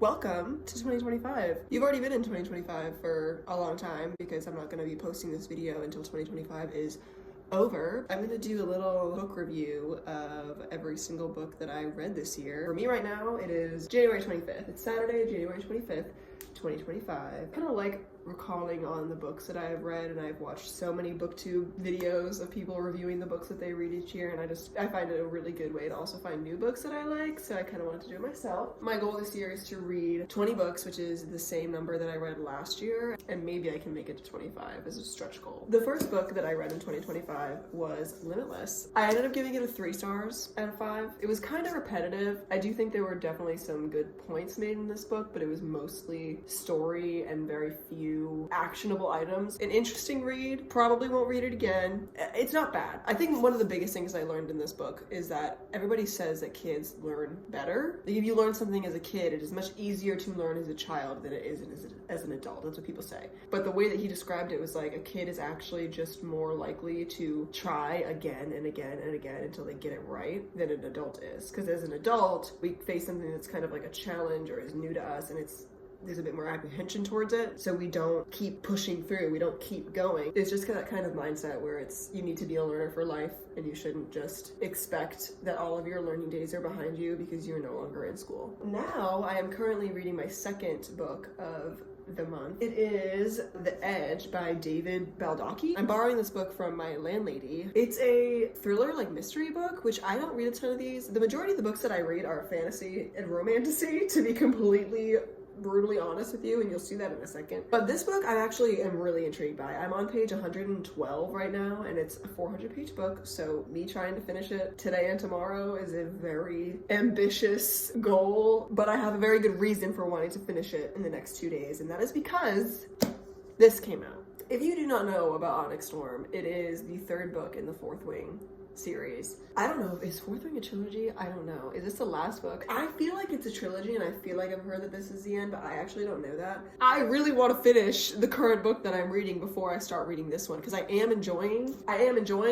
Welcome to 2025. You've already been in 2025 for a long time because I'm not going to be posting this video until 2025 is over. I'm going to do a little book review of every single book that I read this year. For me right now, it is January 25th. It's Saturday, January 25th, 2025. Kind of like recalling on the books that I've read, and I've watched so many booktube videos of people reviewing the books that they read each year, and I find it a really good way to also find new books that I like, so I kind of wanted to do it myself. My goal this year is to read 20 books, which is the same number that I read last year, and maybe I can make it to 25 as a stretch goal. The first book that I read in 2025 was Limitless. I ended up giving it a 3 stars out of 5. It was kind of repetitive. I do think there were definitely some good points made in this book, but it was mostly story and very few actionable items. An interesting read, probably won't read it again. It's not bad. I think one of the biggest things I learned in this book is that everybody says that kids learn better. Like if you learn something as a kid, it is much easier to learn as a child than it is as an adult. That's what people say. But the way that he described it was like a kid is actually just more likely to try again and again and again until they get it right than an adult is. Because as an adult, we face something that's kind of like a challenge or is new to us, and there's a bit more apprehension towards it, so we don't keep pushing through, we don't keep going. It's just that kind of mindset where you need to be a learner for life, and you shouldn't just expect that all of your learning days are behind you because you're no longer in school. Now, I am currently reading my second book of the month. It is The Edge by David Baldacci. I'm borrowing this book from my landlady. It's a thriller, like mystery book, which I don't read a ton of these. The majority of the books that I read are fantasy and romantasy, to be completely brutally honest with you, and you'll see that in a second. But this book I actually am really intrigued by. I'm on page 112 right now, and it's a 400-page book, so me trying to finish it today and tomorrow is a very ambitious goal, but I have a very good reason for wanting to finish it in the next 2 days, and that is because this came out. If you do not know about Onyx Storm, it is the 3rd book in the Fourth Wing series. I don't know, is Fourth Wing a trilogy? I don't know. Is this the last book? I feel like it's a trilogy, and I feel like I've heard that this is the end, but I actually don't know that. I really want to finish the current book that I'm reading before I start reading this one, because I am enjoying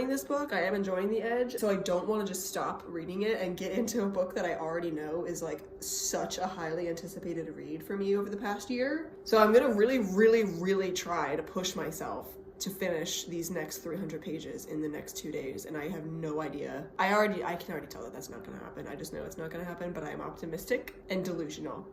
this book. I am enjoying The Edge, so I don't want to just stop reading it and get into a book that I already know is like such a highly anticipated read for me over the past year. So I'm gonna really try to push myself to finish these next 300 pages in the next 2 days, and I have no idea. I can already tell that that's not gonna happen. I just know it's not gonna happen, but I am optimistic and delusional.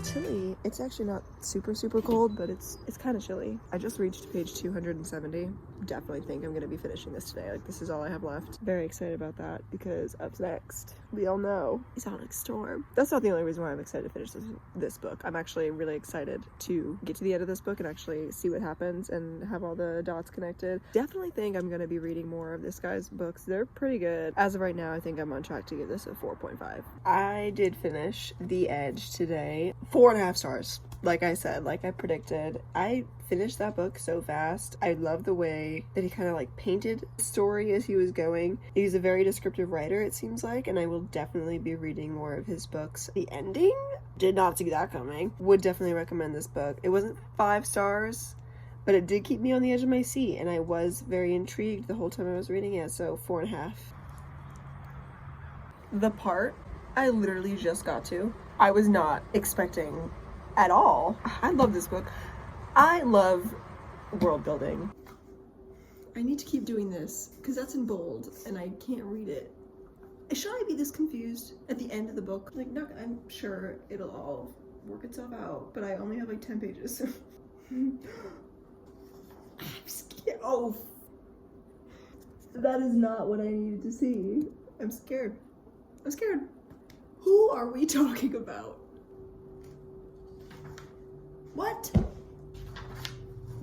Chilly. It's actually not super cold, but it's kind of chilly. I just reached page 270. Definitely think I'm gonna be finishing this today. Like, this is all I have left. Very excited about that, because up next, we all know, is Onyx Storm. That's not the only reason why I'm excited to finish this book. I'm actually really excited to get to the end of this book and actually see what happens and have all the dots connected. Definitely think I'm gonna be reading more of this guy's books. They're pretty good. As of right now, I think I'm on track to give this a 4.5. I did finish The Edge today. 4.5 stars. Like I said, like I predicted, I finished that book so fast. I love the way that he kind of like painted the story as he was going. He's a very descriptive writer, it seems like, and I will definitely be reading more of his books. The ending? Did not see that coming. Would definitely recommend this book. It wasn't 5 stars, but it did keep me on the edge of my seat, and I was very intrigued the whole time I was reading it, so 4.5. The part I literally just got to, I was not expecting at all. I love this book. I love world building. I need to keep doing this because that's in bold and I can't read it. Should I be this confused at the end of the book? Like, no, I'm sure it'll all work itself out, but I only have like 10 pages. I'm scared. Oh, that is not what I needed to see. I'm scared. I'm scared. Who are we talking about? What?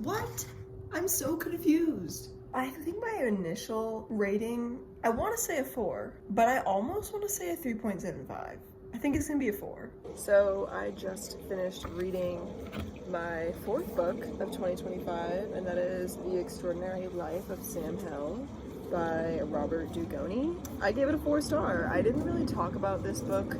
What? I'm so confused. I think my initial rating, I want to say a 4, but I almost want to say a 3.75. I think it's gonna be a 4. So I just finished reading my 4th book of 2025, and that is The Extraordinary Life of Sam Hill by Robert Dugoni. I gave it a 4 star. I didn't really talk about this book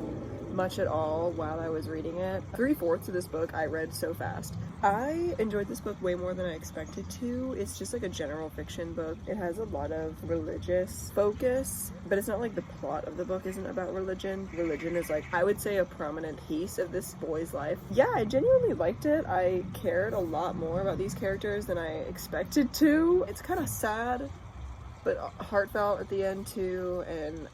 much at all while I was reading it. 3/4 of this book I read so fast. I enjoyed this book way more than I expected to. It's just like a general fiction book. It has a lot of religious focus, but it's not like the plot of the book isn't about religion. Religion is like, I would say, a prominent piece of this boy's life. Yeah, I genuinely liked it. I cared a lot more about these characters than I expected to. It's kind of sad, but heartfelt at the end too, and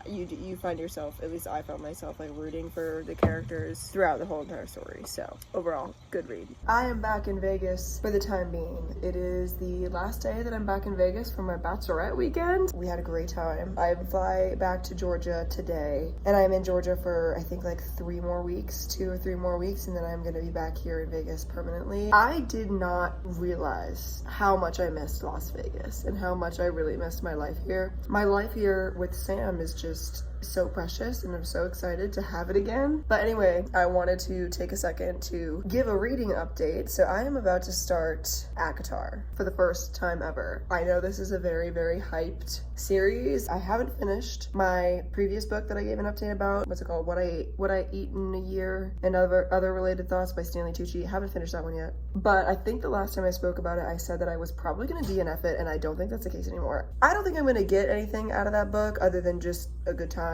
you find yourself, at least I found myself, like rooting for the characters throughout the whole entire story. So overall, good read. I am back in Vegas for the time being. It is the last day that I'm back in Vegas for my bachelorette weekend. We had a great time. I fly back to Georgia today, and I'm in Georgia for I think like 3 more weeks, 2 or 3 more weeks, and then I'm gonna be back here in Vegas permanently. I did not realize how much I missed Las Vegas and how much I really missed my life here. My life here with Sam is just so precious, and I'm so excited to have it again. But anyway, I wanted to take a second to give a reading update. So I am about to start ACOTAR for the first time ever. I know this is a very, very hyped series. I haven't finished my previous book that I gave an update about. What's it called? What I Eat in a Year and Other Related Thoughts by Stanley Tucci. Haven't finished that one yet. But I think the last time I spoke about it, I said that I was probably going to DNF it, and I don't think that's the case anymore. I don't think I'm going to get anything out of that book other than just a good time.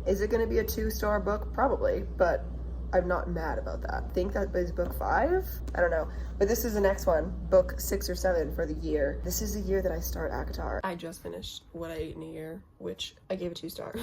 Is it going to be a 2-star book? Probably, but I'm not mad about that. I think that is book 5? I don't know. But this is the next one, book 6 or 7 for the year. This is the year that I start ACOTAR. I just finished What I Ate in a Year, which I gave a 2-star.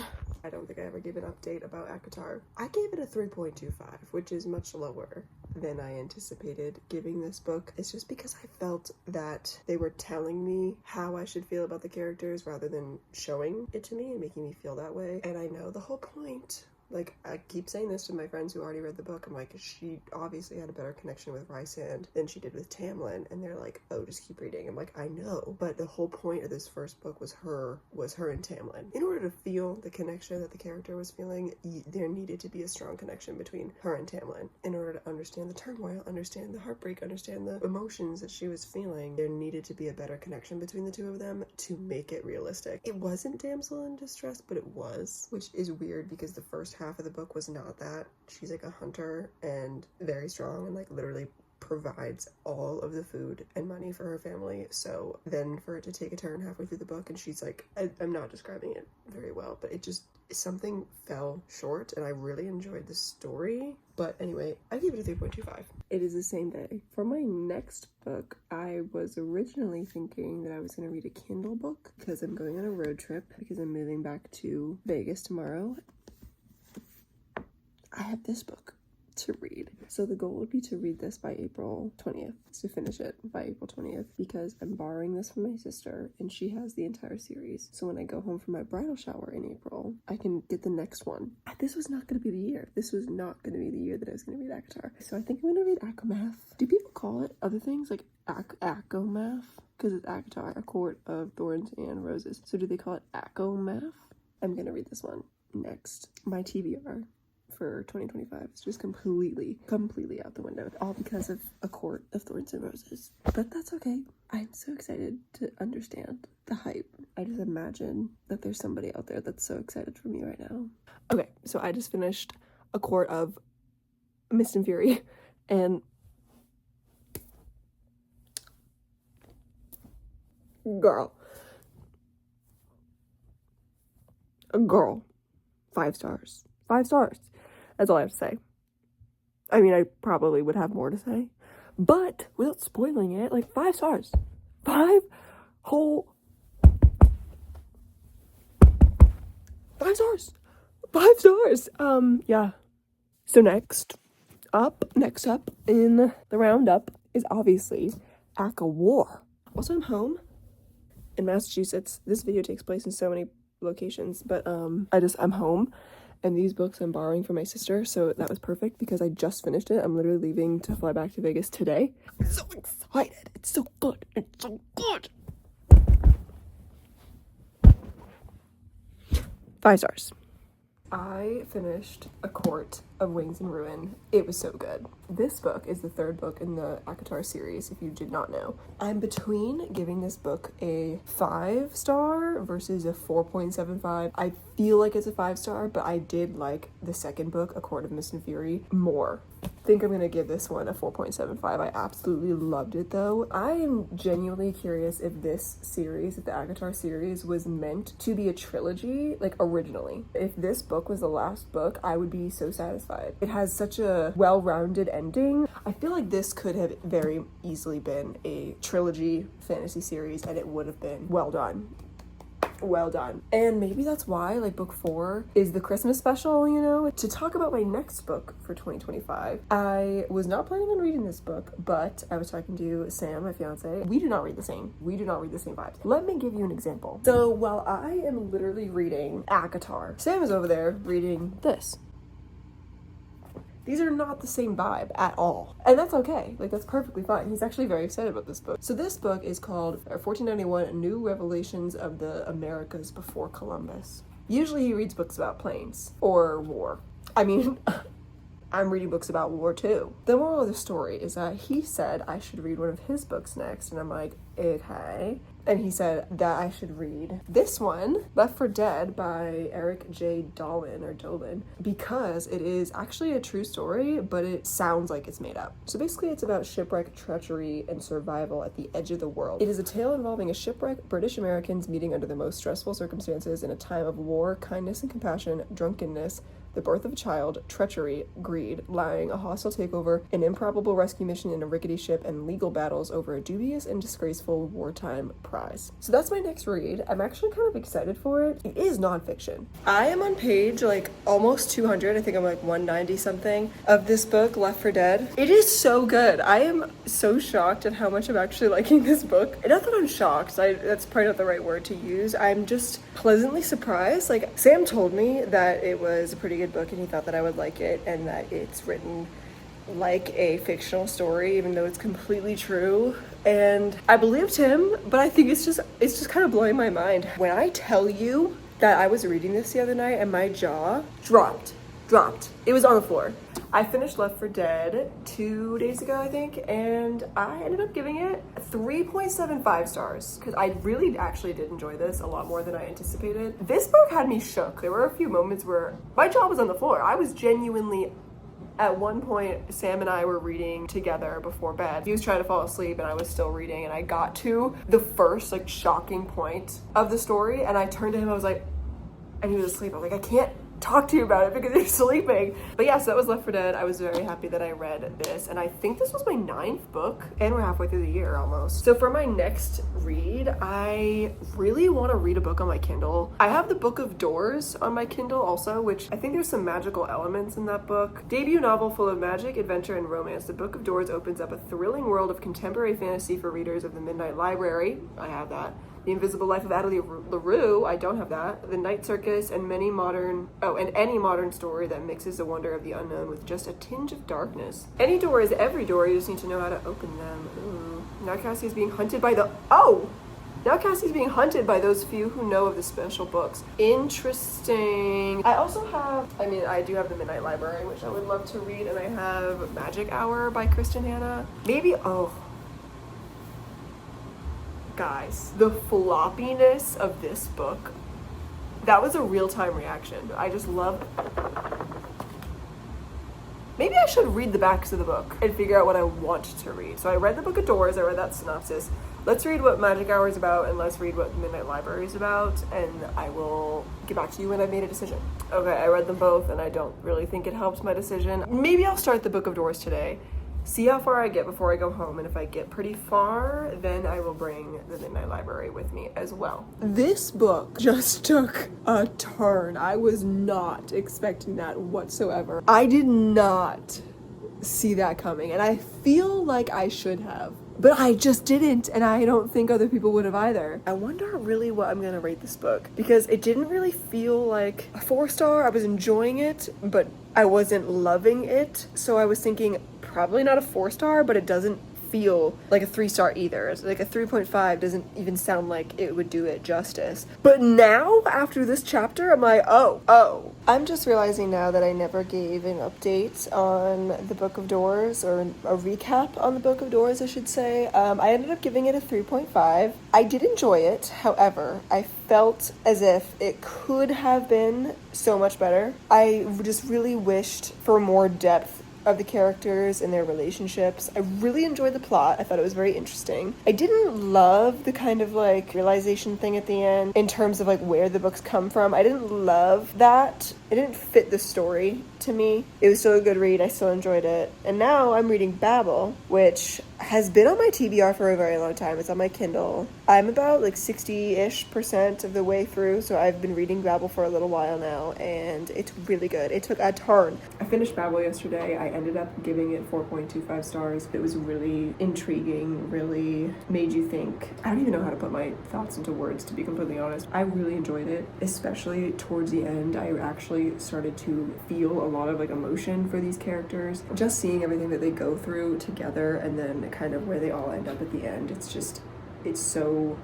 I don't think I ever gave an update about ACOTAR. I gave it a 3.25, which is much lower than I anticipated giving this book. It's just because I felt that they were telling me how I should feel about the characters rather than showing it to me and making me feel that way. And I know the whole point. Like, I keep saying this to my friends who already read the book. I'm like, she obviously had a better connection with Rysand than she did with Tamlin. And they're like, oh, just keep reading. I'm like, I know. But the whole point of this first book was her and Tamlin. In order to feel the connection that the character was feeling, there needed to be a strong connection between her and Tamlin. In order to understand the turmoil, understand the heartbreak, understand the emotions that she was feeling, there needed to be a better connection between the two of them to make it realistic. It wasn't damsel in distress, but it was, which is weird because the first half of the book was not that. She's like a hunter and very strong and like literally provides all of the food and money for her family. So then for it to take a turn halfway through the book and she's like, I'm not describing it very well, but it just, something fell short, and I really enjoyed the story. But anyway, I gave it a 3.25. It is the same day. For my next book, I was originally thinking that I was going to read a Kindle book because I'm going on a road trip because I'm moving back to Vegas tomorrow. I have this book to read. So the goal would be to read this by April 20th, to finish it by April 20th, because I'm borrowing this from my sister and she has the entire series. So when I go home for my bridal shower in April, I can get the next one. This was not going to be the year. This was not going to be the year that I was going to read ACOTAR. So I think I'm going to read ACOMAF. Do people call it other things like ACOMAF? Because it's ACOTAR, A Court of Thorns and Roses. So do they call it ACOMAF? I'm going to read this one next. My TBR for 2025 is just completely out the window, all because of A Court of Thorns and Roses. But that's okay. I'm so excited to understand the hype. I just imagine that there's somebody out there that's so excited for me right now. Okay, so I just finished A Court of Mist and Fury, and girl, 5 stars. 5 stars. That's all I have to say. I mean, I probably would have more to say, but without spoiling it, like 5 stars. 5 whole 5 stars. 5 stars. Yeah. So next up in the roundup is obviously ACOWAR. Also, I'm home in Massachusetts. This video takes place in so many locations, but I'm home. And these books I'm borrowing from my sister, so that was perfect because I just finished it. I'm literally leaving to fly back to Vegas today. I'm so excited. It's so good. It's so good. 5 stars. I finished A Court of Wings and Ruin. It was so good. This book is the third book in the ACOTAR series, if you did not know. I'm between giving this book a 5-star versus a 4.75. I feel like it's a 5-star, but I did like the second book, A Court of Mist and Fury, more. I think I'm gonna give this one a 4.75. I absolutely loved it though. I am genuinely curious if this series, if the ACOTAR series was meant to be a trilogy, like originally. If this book was the last book, I would be so satisfied. It has such a well-rounded ending. I feel like this could have very easily been a trilogy fantasy series and it would have been well done. Well done. And maybe that's why like book 4 is the Christmas special, you know. To talk about my next book for 2025, I was not planning on reading this book, but I was talking to Sam, my fiance. We do not read the same vibes. Let me give you an example. So while I am literally reading ACOTAR, Sam is over there reading this. These are not the same vibe at all. And that's okay. Like, that's perfectly fine. He's actually very excited about this book. So this book is called 1491 New Revelations of the Americas Before Columbus. Usually he reads books about planes or war. I mean, I'm reading books about war too. The moral of the story is that he said I should read one of his books next, and I'm like, okay. And he said that I should read this one, Left for Dead by Eric J. Dolan, because it is actually a true story, but it sounds like it's made up. So basically it's about shipwreck, treachery, and survival at the edge of the world. It is a tale involving a shipwreck, British Americans meeting under the most stressful circumstances in a time of war, kindness and compassion, drunkenness, the birth of a child, treachery, greed, lying, a hostile takeover, an improbable rescue mission in a rickety ship, and legal battles over a dubious and disgraceful wartime prize. So that's my next read. I'm actually kind of excited for it. It is nonfiction. I am on page like almost 200, I think I'm like 190 something, of this book, Left for Dead. It is so good. I am so shocked at how much I'm actually liking this book. And not that I'm shocked, that's probably not the right word to use. I'm just pleasantly surprised. Like, Sam told me that it was a pretty good book and he thought that I would like it and that it's written like a fictional story, even though it's completely true. And I believed him, but I think it's just kind of blowing my mind. When I tell you that I was reading this the other night and my jaw dropped. It was on the floor. I finished Left for Dead 2 days ago, I think, and I ended up giving it 3.75 stars because I really actually did enjoy this a lot more than I anticipated. This book had me shook. There were a few moments where my jaw was on the floor. I was genuinely, at one point, Sam and I were reading together before bed. He was trying to fall asleep and I was still reading, and I got to the first like shocking point of the story and I turned to him, I was like, and he was asleep. I was like, I can't talk to you about it because you're sleeping. But yeah, so that was Left for Dead. I was very happy that I read this, and I think this was my 9th book, and we're halfway through the year almost. So for my next read, I really want to read a book on my Kindle. I have the Book of Doors on my Kindle also, which I think there's some magical elements in that book. Debut novel full of magic, adventure, and romance, the Book of Doors opens up a thrilling world of contemporary fantasy for readers of the Midnight Library. I have that. The Invisible Life of Adelie LaRue, I don't have that. The Night Circus, and any modern story that mixes the wonder of the unknown with just a tinge of darkness. Any door is every door, you just need to know how to open them. Ooh. Now Cassie's being hunted by those few who know of the special books. Interesting. I do have the Midnight Library, which I would love to read, and I have Magic Hour by Kristen Hanna. Guys, the floppiness of this book, that was a real-time reaction. I just love. Maybe I should read the backs of the book and figure out what I want to read. So I read the Book of Doors, I read that synopsis. Let's read what Magic Hour is about, and let's read what Midnight Library is about, and I will get back to you when I've made a decision. Okay, I read them both, and I don't really think it helps my decision. Maybe I'll start the Book of Doors today. See how far I get before I go home, and if I get pretty far, then I will bring the Midnight Library with me as well. This book just took a turn. I was not expecting that whatsoever. I did not see that coming, and I feel like I should have. But I just didn't, and I don't think other people would have either. I wonder really what I'm gonna rate this book, because it didn't really feel like a 4-star. I was enjoying it, but I wasn't loving it. So I was thinking probably not a 4-star, but it doesn't feel like a 3-star either. It's like a 3.5 doesn't even sound like it would do it justice. But now, after this chapter, I'm like, oh. I'm just realizing now that I never gave an update on the Book of Doors, or a recap on the Book of Doors, I should say. I ended up giving it a 3.5. I did enjoy it, however, I felt as if it could have been so much better. I just really wished for more depth of the characters and their relationships. I really enjoyed the plot. I thought it was very interesting. I didn't love the kind of like realization thing at the end in terms of like where the books come from. I didn't love that. It didn't fit the story to me. It was still a good read. I still enjoyed it. And now I'm reading Babel, which has been on my TBR for a very long time. It's on my Kindle. I'm about like 60-ish% of the way through, so I've been reading Babel for a little while now, and it's really good. It took a turn. I finished Babel yesterday. I ended up giving it 4.25 stars. It was really intriguing, really made you think. I don't even know how to put my thoughts into words, to be completely honest. I really enjoyed it, especially towards the end. I actually started to feel a lot of like emotion for these characters. Just seeing everything that they go through together, and then kind of where they all end up at the end, it's so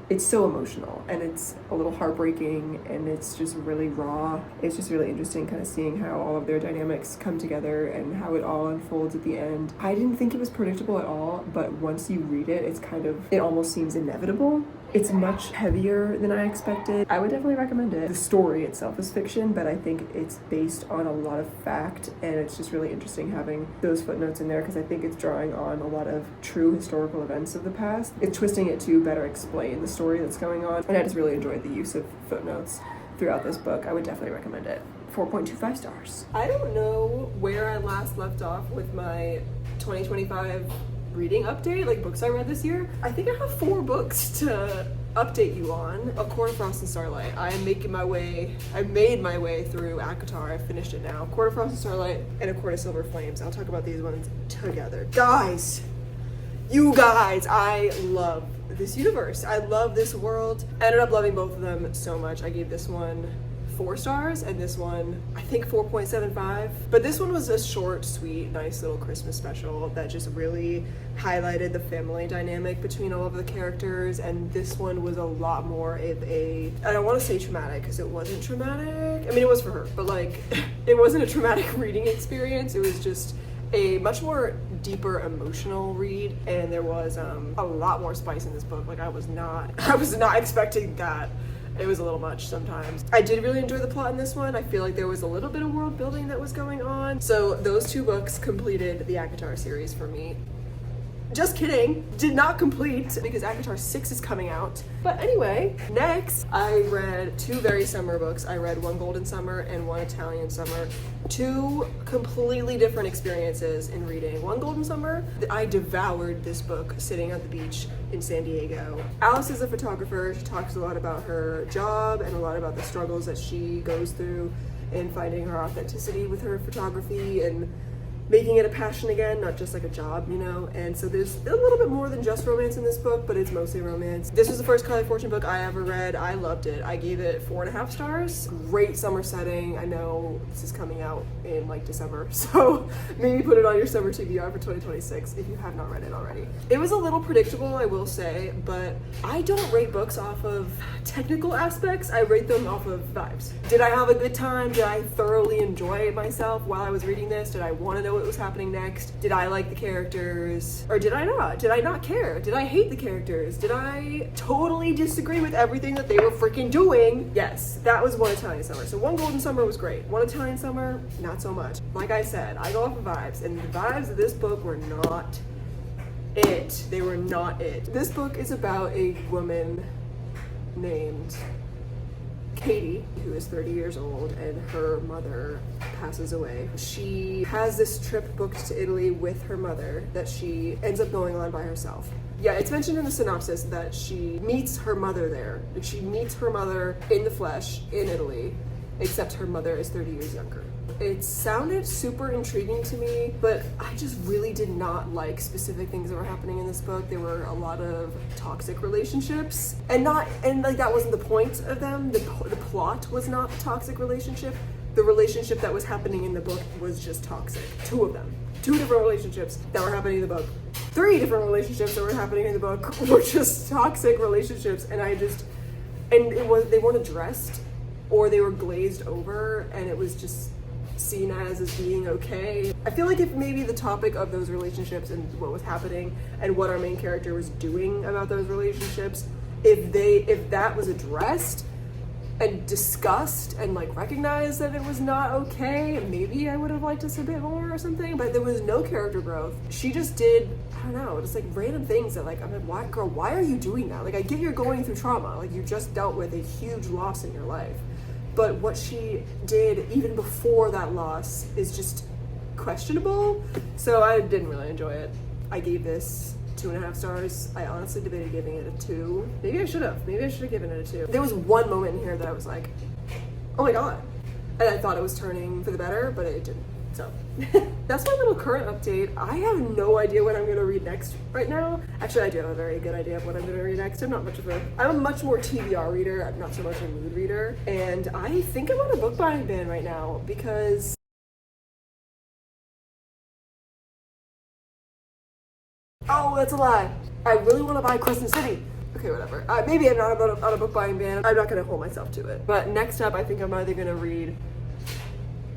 emotional, and it's a little heartbreaking, and it's just really raw. It's just really interesting kind of seeing how all of their dynamics come together and how it all unfolds at the end. I didn't think it was predictable at all, but once you read it, it almost seems inevitable. It's much heavier than I expected. I would definitely recommend it. The story itself is fiction, but I think it's based on a lot of fact, and it's just really interesting having those footnotes in there, because I think it's drawing on a lot of true historical events of the past. It's twisting it to better explain the story that's going on, and I just really enjoyed the use of footnotes throughout this book. I would definitely recommend it. 4.25 stars. I don't know where I last left off with my 2025 reading update, like books I read this year. I think I have 4 books to update you on. A Court of Frost and Starlight. I made my way through ACOTAR. I finished it now. Court of Frost and Starlight and A Court of Silver Flames. I'll talk about these ones together. You guys, I love this universe. I love this world. I ended up loving both of them so much. I gave this one 4 stars, and this one I think 4.75. But this one was a short, sweet, nice little Christmas special that just really highlighted the family dynamic between all of the characters, and this one was a lot more of I don't want to say traumatic, because it wasn't traumatic. I mean, it was for her, but like it wasn't a traumatic reading experience. It was just a much more deeper emotional read, and there was a lot more spice in this book. Like I was not expecting that. It was a little much sometimes. I did really enjoy the plot in this one. I feel like there was a little bit of world building that was going on. So those 2 books completed the ACOTAR series for me. Just kidding, did not complete, because ACOTAR 6 is coming out. But anyway, next I read 2 very summer books. I read One Golden Summer and One Italian Summer. 2 completely different experiences in reading. One Golden Summer, I devoured this book sitting at the beach in San Diego. Alice is a photographer. She talks a lot about her job and a lot about the struggles that she goes through in finding her authenticity with her photography and making it a passion again, not just like a job, you know? And so there's a little bit more than just romance in this book, but it's mostly romance. This was the first Kylie Fortune book I ever read. I loved it. I gave it 4.5 stars. Great summer setting. I know this is coming out in like December, so maybe put it on your summer TBR for 2026 if you have not read it already. It was a little predictable, I will say, but I don't rate books off of technical aspects. I rate them off of vibes. Did I have a good time? Did I thoroughly enjoy myself while I was reading this? Did I want to know what was happening next? Did I like the characters? Or did I not? Did I not care? Did I hate the characters? Did I totally disagree with everything that they were freaking doing? Yes, that was One Italian Summer. So One Golden Summer was great. One Italian Summer, not so much. Like I said, I go off of vibes, and the vibes of this book were not it. They were not it. This book is about a woman named Katie, who is 30 years old, and her mother passes away. She has this trip booked to Italy with her mother that she ends up going on by herself. Yeah, it's mentioned in the synopsis that she meets her mother there. She meets her mother in the flesh in Italy, except her mother is 30 years younger. It sounded super intriguing to me, but I just really did not like specific things that were happening in this book. There were a lot of toxic relationships, and like that wasn't the point of them. The plot was not a toxic relationship. The relationship that was happening in the book was just toxic. 2 of them. 2 different relationships that were happening in the book 3 different relationships that were happening in the book were just toxic relationships, and they weren't addressed, or they were glazed over, and it was just seen as being okay. I feel like if maybe the topic of those relationships and what was happening and what our main character was doing about those relationships, if that was addressed and discussed and like recognized that it was not okay, maybe I would have liked this a bit more or something. But there was no character growth. She just did, I don't know, just like random things that like, I'm like, why, girl, why are you doing that? Like, I get you're going through trauma, like you just dealt with a huge loss in your life, but what she did even before that loss is just questionable. So I didn't really enjoy it. I gave this 2.5 stars. I honestly debated giving it a 2. Maybe I should have given it a 2. There was one moment in here that I was like, oh my god, and I thought it was turning for the better, but it didn't. So that's my little current update. I have no idea what I'm gonna read next right now. Actually, I do have a very good idea of what I'm gonna read next. I'm a much more TBR reader. I'm not so much a mood reader. And I think I'm on a book buying ban right now because oh, that's a lie. I really want to buy Crescent City. Okay, whatever. Maybe I'm not on a book buying ban. I'm not gonna hold myself to it. But next up, I think I'm either gonna read,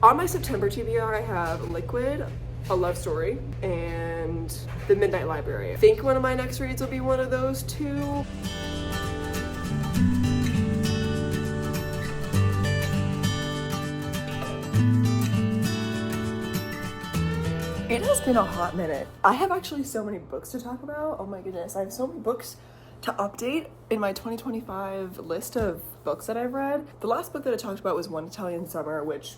on my September TBR, I have Liquid, a love story, and The Midnight Library. I think one of my next reads will be one of those 2. It has been a hot minute. I have actually so many books to talk about. Oh my goodness, I have so many books to update in my 2025 list of books that I've read. The last book that I talked about was One Italian Summer, which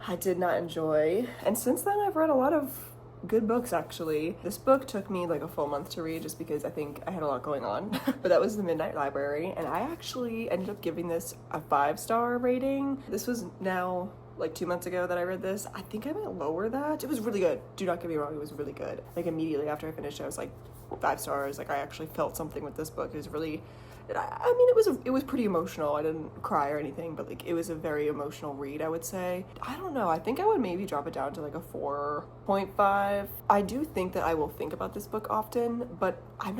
I did not enjoy. And since then, I've read a lot of good books, actually. This book took me like a full month to read just because I think I had a lot going on. But that was The Midnight Library, and I actually ended up giving this a 5-star rating. This was now like 2 months ago that I read this. I think I might lower that. It was really good. Do not get me wrong, it was really good. Like immediately after I finished it, I was like 5 stars. Like I actually felt something with this book. It was really, I mean, it was pretty emotional. I didn't cry or anything, but like it was a very emotional read, I would say. I don't know. I think I would maybe drop it down to like a 4.5. I do think that I will think about this book often, but I'm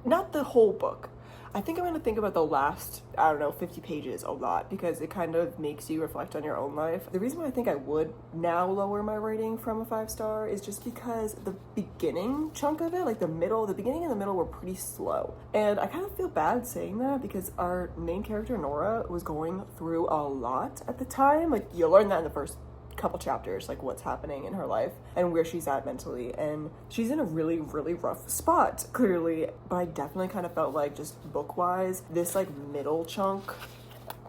not the whole book. I think I'm going to think about the last, I don't know, 50 pages a lot because it kind of makes you reflect on your own life. The reason why I think I would now lower my rating from a 5-star is just because the beginning chunk of it, like the beginning and the middle were pretty slow. And I kind of feel bad saying that because our main character, Nora, was going through a lot at the time. Like you'll learn that in the first couple chapters, like what's happening in her life and where she's at mentally, and she's in a really, really rough spot, clearly. But I definitely kind of felt like, just book-wise, this like middle chunk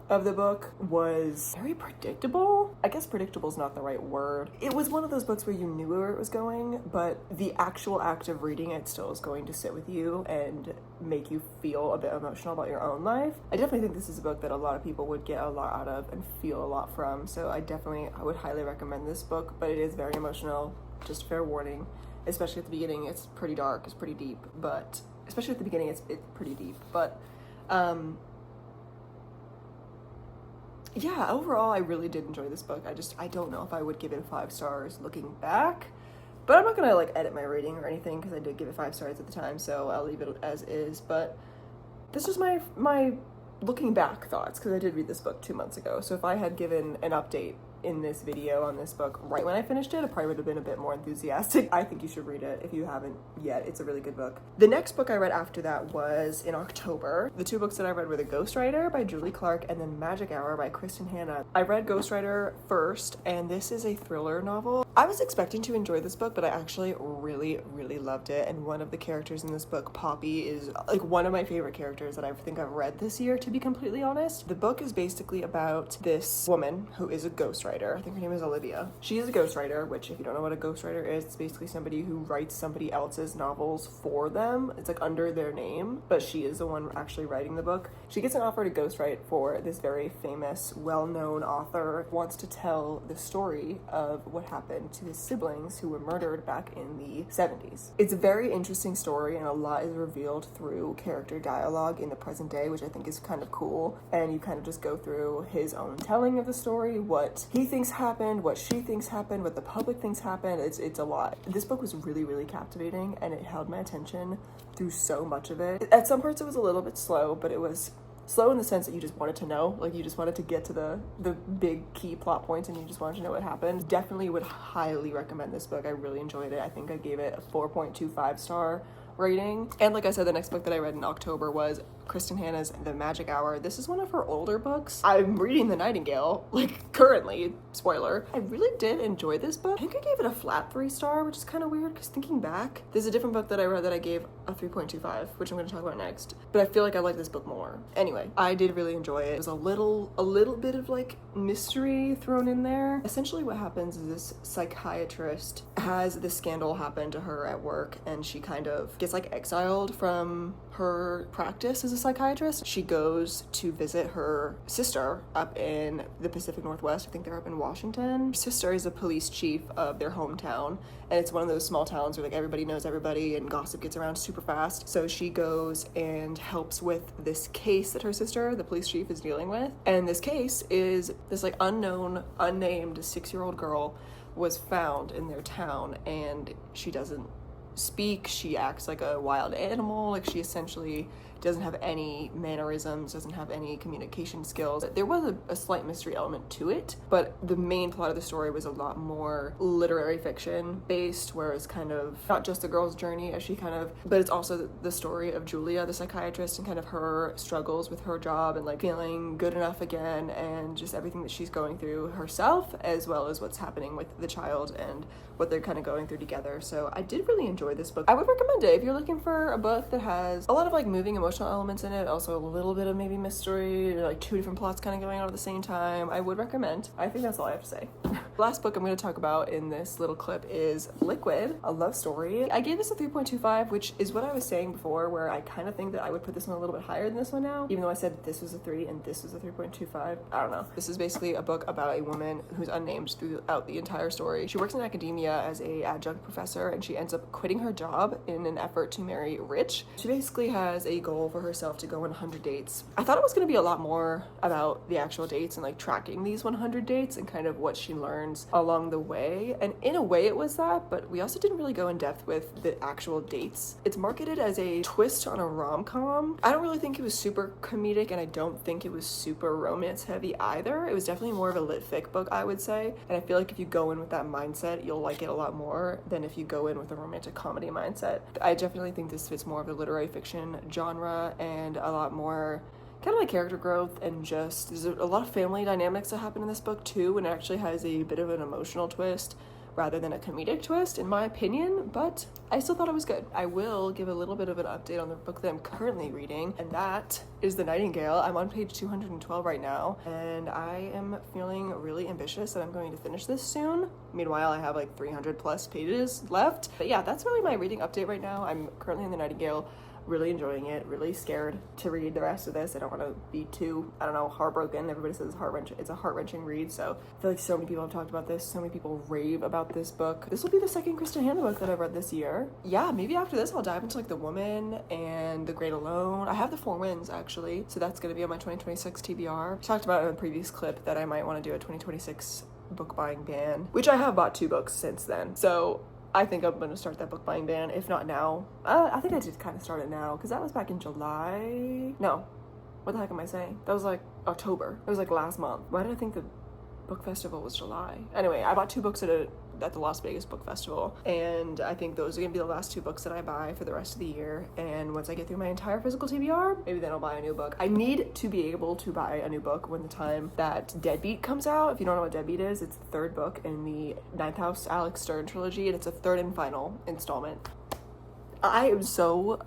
of the book was very predictable. I guess predictable is not the right word. It was one of those books where you knew where it was going, but the actual act of reading it still is going to sit with you and make you feel a bit emotional about your own life. I definitely think this is a book that a lot of people would get a lot out of and feel a lot from, so I would highly recommend this book, but it is very emotional, just fair warning. Especially at the beginning, it's pretty dark, it's pretty deep, but especially at the beginning, it's pretty deep, but yeah, overall, I really did enjoy this book. I don't know if I would give it 5 stars looking back, but I'm not gonna like edit my rating or anything because I did give it 5 stars at the time, so I'll leave it as is. But this is my looking back thoughts because I did read this book 2 months ago. So if I had given an update in this video on this book right when I finished it, I probably would have been a bit more enthusiastic. I think you should read it if you haven't yet. It's a really good book. The next book I read after that was in October. The 2 books that I read were The Ghostwriter by Julie Clark and then Magic Hour by Kristen Hanna. I read Ghostwriter first, and this is a thriller novel. I was expecting to enjoy this book, but I actually really, really loved it. And one of the characters in this book, Poppy, is like one of my favorite characters that I think I've read this year, to be completely honest. The book is basically about this woman who is a ghostwriter. I think her name is Olivia. She is a ghostwriter, which if you don't know what a ghostwriter is, it's basically somebody who writes somebody else's novels for them. It's like under their name, but she is the one actually writing the book. She gets an offer to ghostwrite for this very famous, well-known author who wants to tell the story of what happened to his siblings who were murdered back in the 70s. It's a very interesting story, and a lot is revealed through character dialogue in the present day, which I think is kind of cool. And you kind of just go through his own telling of the story, what he thinks happened, what she thinks happened, what the public thinks happened. It's a lot. This book was really, really captivating, and it held my attention through so much of it. At some parts it was a little bit slow, but it was slow in the sense that you just wanted to know, like you just wanted to get to the big key plot points and you just wanted to know what happened. Definitely would highly recommend this book. I really enjoyed it. I think I gave it a 4.25 star rating. And like I said, the next book that I read in October was Kristen Hanna's The Magic Hour. This is one of her older books. I'm reading The Nightingale, like currently, spoiler. I really did enjoy this book. I think I gave it a flat 3 star, which is kind of weird because thinking back, there's a different book that I read that I gave a 3.25, which I'm going to talk about next. But I feel like I like this book more. Anyway, I did really enjoy it. There's a little bit of like mystery thrown in there. Essentially what happens is this psychiatrist has this scandal happen to her at work, and she kind of gets like exiled from her practice as a psychiatrist. She goes to visit her sister up in the Pacific Northwest. I think they're up in Washington. Her sister is a police chief of their hometown, and it's one of those small towns where like everybody knows everybody and gossip gets around super fast. So she goes and helps with this case that her sister, the police chief, is dealing with. And this case is this like unknown, unnamed 6-year-old girl was found in their town, and she doesn't speak. She acts like a wild animal. Like she essentially doesn't have any mannerisms, doesn't have any communication skills. There was a slight mystery element to it, but the main plot of the story was a lot more literary fiction based, where it's kind of not just the girl's journey as she kind of, but it's also the story of Julia, the psychiatrist, and kind of her struggles with her job and like feeling good enough again, and just everything that she's going through herself, as well as what's happening with the child and what they're kind of going through together. So I did really enjoy this book. I would recommend it if you're looking for a book that has a lot of like moving emotional elements in it, also a little bit of maybe mystery, like 2 different plots kind of going on at the same time. I would recommend. I think that's all I have to say. The last book I'm going to talk about in this little clip is Liquid, a love story. I gave this a 3.25, which is what I was saying before, where I kind of think that I would put this one a little bit higher than this one now, even though I said this was a 3 and this was a 3.25. I don't know. This is basically a book about a woman who's unnamed throughout the entire story. She works in academia as a adjunct professor, and she ends up quitting her job in an effort to marry rich. She basically has a goal for herself to go on 100 dates. I thought it was going to be a lot more about the actual dates and like tracking these 100 dates and kind of what she learns along the way. And in a way it was that, but we also didn't really go in depth with the actual dates. It's marketed as a twist on a rom-com. I don't really think it was super comedic, and I don't think it was super romance heavy either. It was definitely more of a lit fic book, I would say. And I feel like if you go in with that mindset, you'll like it a lot more than if you go in with a romantic comedy mindset. I definitely think this fits more of the literary fiction genre, and a lot more kind of like character growth, and just there's a lot of family dynamics that happen in this book too, and it actually has a bit of an emotional twist rather than a comedic twist, in my opinion, but I still thought it was good. I will give a little bit of an update on the book that I'm currently reading, and that is The Nightingale. I'm on page 212 right now, and I am feeling really ambitious that I'm going to finish this soon. Meanwhile, I have like 300 plus pages left. But yeah, that's really my reading update right now. I'm currently in The Nightingale. Really enjoying it, really scared to read the rest of this. I don't want to be too, I don't know, heartbroken. Everybody says it's a heart-wrenching read, so I feel like so many people have talked about this, so many people rave about this book. This will be the second Kristen Hanna book that I've read this year. Yeah, maybe after this I'll dive into like The Woman and The Great Alone. I have The Four Winds actually, so that's going to be on my 2026 TBR. I talked about in a previous clip that I might want to do a 2026 book buying ban, which I have bought 2 books since then, so I think I'm going to start that book buying ban, if not now. I think I did kind of start it now, because that was back in July. No, what the heck am I saying? That was like October. It was like last month. Why did I think the book festival was July? Anyway, I bought 2 books at the Las Vegas Book Festival, and I think those are gonna be the last 2 books that I buy for the rest of the year. And once I get through my entire physical TBR, maybe then I'll buy a new book. I need to be able to buy a new book when the time that Deadbeat comes out. If you don't know what Deadbeat is, it's the 3rd book in the Ninth House Alex Stern trilogy, and it's a 3rd and final installment. I am so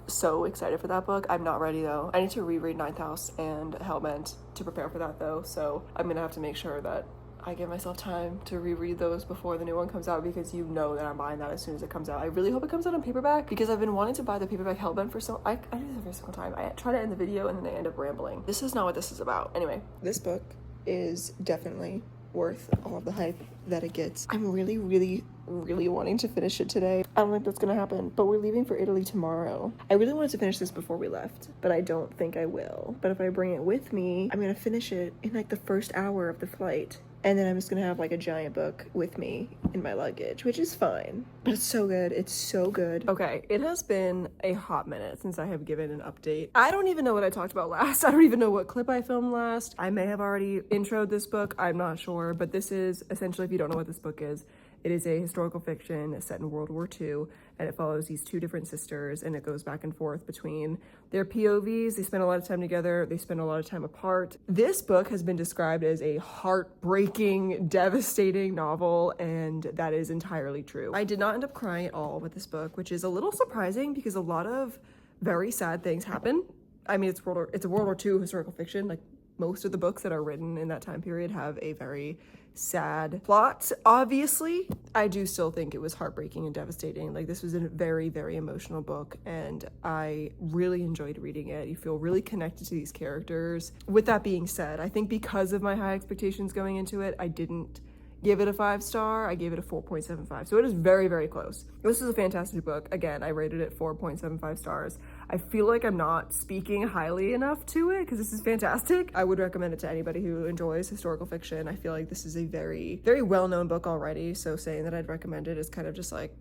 excited for that book. I'm not ready though. I need to reread Ninth House and Hellbent to prepare for that though, so I'm gonna have to make sure that I give myself time to reread those before the new one comes out, because you know that I'm buying that as soon as it comes out. I really hope it comes out on paperback, because I've been wanting to buy the paperback Hellbent for so I do this every single time. I try to end the video and then I end up rambling. This is not what this is about. Anyway, this book is definitely worth all of the hype that it gets. I'm really, really, really wanting to finish it today. I don't think that's gonna happen, but we're leaving for Italy tomorrow. I really wanted to finish this before we left, but I don't think I will. But if I bring it with me, I'm gonna finish it in like the first hour of the flight. And then I'm just gonna have like a giant book with me in my luggage, which is fine. But it's so good. It's so good. Okay, it has been a hot minute since I have given an update. I don't even know what I talked about last. I don't even know what clip I filmed last. I may have already introed this book. I'm not sure. But this is essentially, if you don't know what this book is, it is a historical fiction set in World War II, and it follows these two different sisters, and it goes back and forth between their POVs. They spend a lot of time together. They spend a lot of time apart. This book has been described as a heartbreaking, devastating novel, and that is entirely true. I did not end up crying at all with this book, which is a little surprising because a lot of very sad things happen. I mean, it's a World War II historical fiction. Like, most of the books that are written in that time period have a very sad plot. Obviously, I do still think it was heartbreaking and devastating. Like, this was a very, very emotional book, and I really enjoyed reading it. You feel really connected to these characters. With that being said, I think because of my high expectations going into it, I didn't give it a 5-star. I gave it a 4.75. So it is very, very close. This is a fantastic book. Again, I rated it 4.75 stars. I feel like I'm not speaking highly enough to it because this is fantastic. I would recommend it to anybody who enjoys historical fiction. I feel like this is a very, very well-known book already. So saying that I'd recommend it is kind of just like,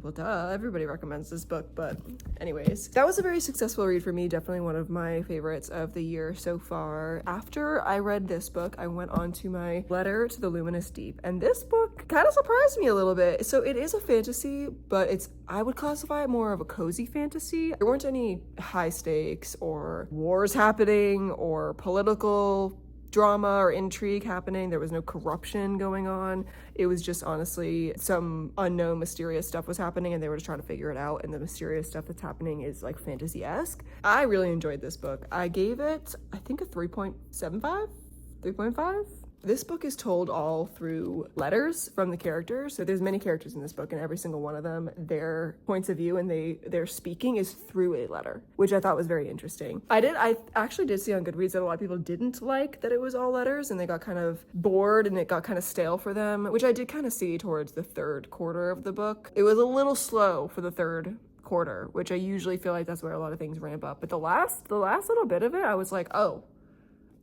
well, duh, everybody recommends this book. But anyways, that was a very successful read for me. Definitely one of my favorites of the year so far. After I read this book, I went on to my Letter to the Luminous Deep. And this book kind of surprised me a little bit. So it is a fantasy, but I would classify it more of a cozy fantasy. There weren't any high stakes or wars happening or political drama or intrigue happening. There was no corruption going on. It was just honestly some unknown mysterious stuff was happening and they were just trying to figure it out, and the mysterious stuff that's happening is like fantasy-esque. I really enjoyed this book. I gave it, I think, a 3.75, 3.5. This book is told all through letters from the characters. So there's many characters in this book, and every single one of them, their points of view and their speaking is through a letter, which I thought was very interesting. I actually did see on Goodreads that a lot of people didn't like that it was all letters, and they got kind of bored and it got kind of stale for them, which I did kind of see towards the third quarter of the book. It was a little slow for the third quarter, which I usually feel like that's where a lot of things ramp up. But the last little bit of it, I was like, oh,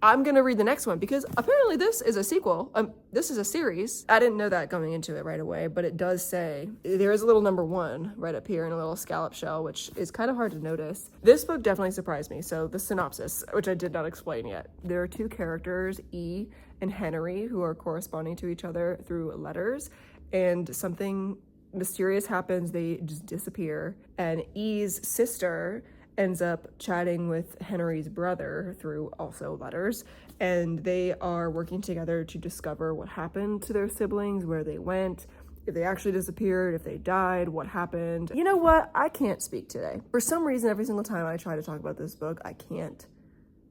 I'm gonna read the next one, because apparently this is a sequel. This is a series. I didn't know that going into it right away, but it does say there is a little number 1 right up here in a little scallop shell, which is kind of hard to notice. This book definitely surprised me. So the synopsis, which I did not explain yet. There are two characters, E and Henry, who are corresponding to each other through letters, and something mysterious happens. They just disappear, and E's sister ends up chatting with Henry's brother through also letters, and they are working together to discover what happened to their siblings, where they went, if they actually disappeared, if they died, what happened. You know what? I can't speak today. For some reason, every single time I try to talk about this book, I can't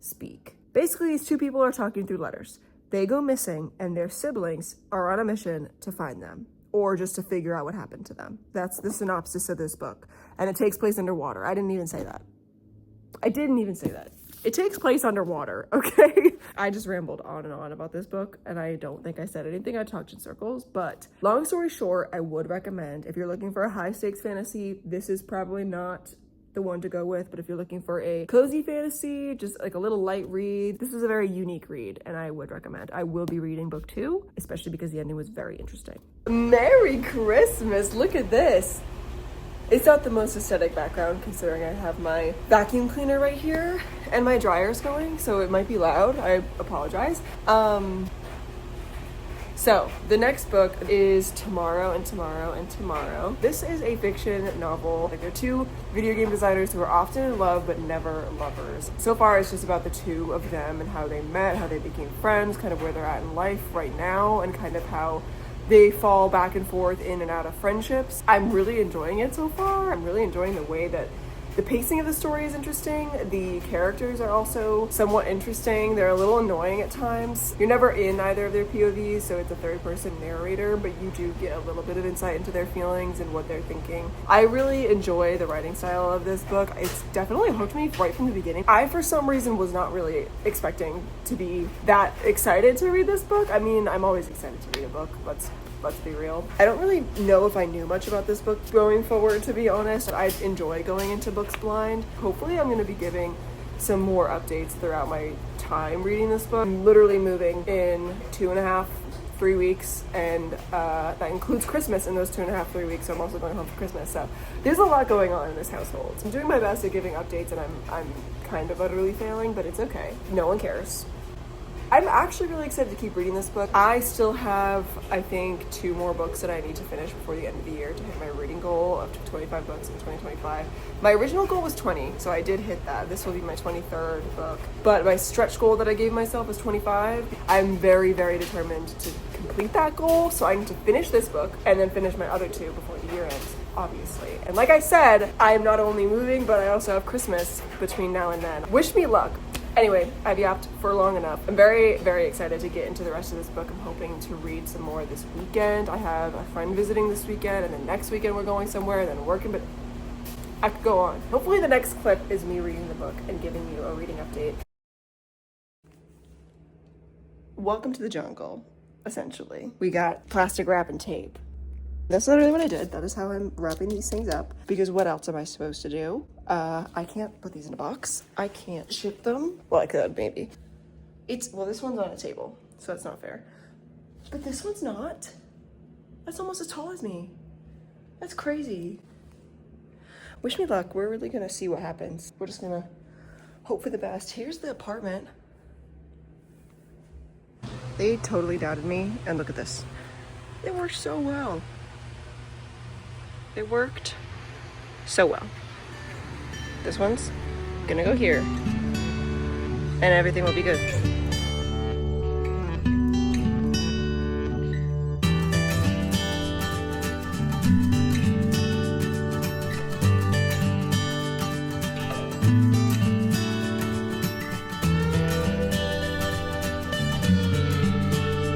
speak. Basically, these two people are talking through letters. They go missing, and their siblings are on a mission to find them, or just to figure out what happened to them. That's the synopsis of this book. And it takes place underwater. I didn't even say that. It takes place underwater, okay? I just rambled on and on about this book, and I don't think I said anything. I talked in circles, but long story short, I would recommend, if you're looking for a high-stakes fantasy, this is probably not the one to go with. But if you're looking for a cozy fantasy, just like a little light read, this is a very unique read, and I would recommend. I will be reading book 2, especially because the ending was very interesting. Merry Christmas! Look at this. It's not the most aesthetic background, considering I have my vacuum cleaner right here and my dryer's going, so it might be loud. I apologize. So the next book is Tomorrow and Tomorrow and Tomorrow. This is a fiction novel. Like, they're two video game designers who are often in love but never lovers. So far, it's just about the two of them and how they met, how they became friends, kind of where they're at in life right now, and kind of how they fall back and forth in and out of friendships. I'm really enjoying it so far. I'm really enjoying the way that The pacing of the story is interesting. The characters are also somewhat interesting. They're a little annoying at times. You're never in either of their POVs, so it's a third-person narrator, but you do get a little bit of insight into their feelings and what they're thinking. I really enjoy the writing style of this book. It's definitely hooked me right from the beginning. I, for some reason, was not really expecting to be that excited to read this book. I mean, I'm always excited to read a book. Let's be real. I don't really know if I knew much about this book going forward, to be honest. I enjoy going into books blind. Hopefully I'm going to be giving some more updates throughout my time reading this book. I'm literally moving in 2.5-3 weeks, and that includes Christmas in those 2.5-3 weeks, so I'm also going home for Christmas. So there's a lot going on in this household. I'm doing my best at giving updates, and I'm kind of utterly failing, but it's okay. No one cares. I'm actually really excited to keep reading this book. I still have, I think, 2 more books that I need to finish before the end of the year to hit my reading goal of 25 books in 2025. My original goal was 20, so I did hit that. This will be my 23rd book. But my stretch goal that I gave myself was 25. I'm very, very determined to complete that goal, so I need to finish this book and then finish my other 2 before the year ends, obviously. And like I said, I'm not only moving, but I also have Christmas between now and then. Wish me luck. Anyway, I've yapped for long enough. I'm very, very excited to get into the rest of this book. I'm hoping to read some more this weekend. I have a friend visiting this weekend, and then next weekend we're going somewhere, and then working, but I could go on. Hopefully the next clip is me reading the book and giving you a reading update. Welcome to the jungle, essentially. We got plastic wrap and tape. That's literally what I did. That is how I'm wrapping these things up. Because what else am I supposed to do? I can't put these in a box. I can't ship them. Well, I could, maybe. Well, this one's on a table, so that's not fair. But this one's not. That's almost as tall as me. That's crazy. Wish me luck. We're really gonna see what happens. We're just gonna hope for the best. Here's the apartment. They totally doubted me, and look at this. It worked so well. It worked so well. This one's gonna go here, and everything will be good.